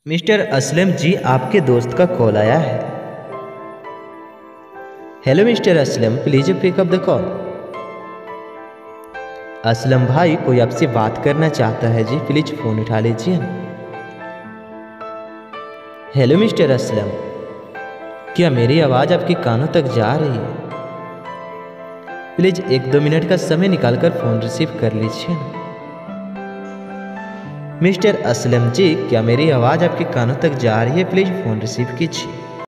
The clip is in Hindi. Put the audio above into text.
मिस्टर असलम जी, आपके दोस्त का कॉल आया है। Hello mister Aslam, please pick up the call. Aslam भाई, कोई आपसे बात करना चाहता है जी, प्लीज फ़ोन उठा लीजिए। हेलो मिस्टर असलम, क्या मेरी आवाज़ आपके कानों तक जा रही है? प्लीज़ 1-2 मिनट का समय निकालकर फ़ोन रिसीव कर लीजिए। मिस्टर असलम जी, क्या मेरी आवाज़ आपके कानों तक जा रही है? प्लीज़ फ़ोन रिसीव कीजिए।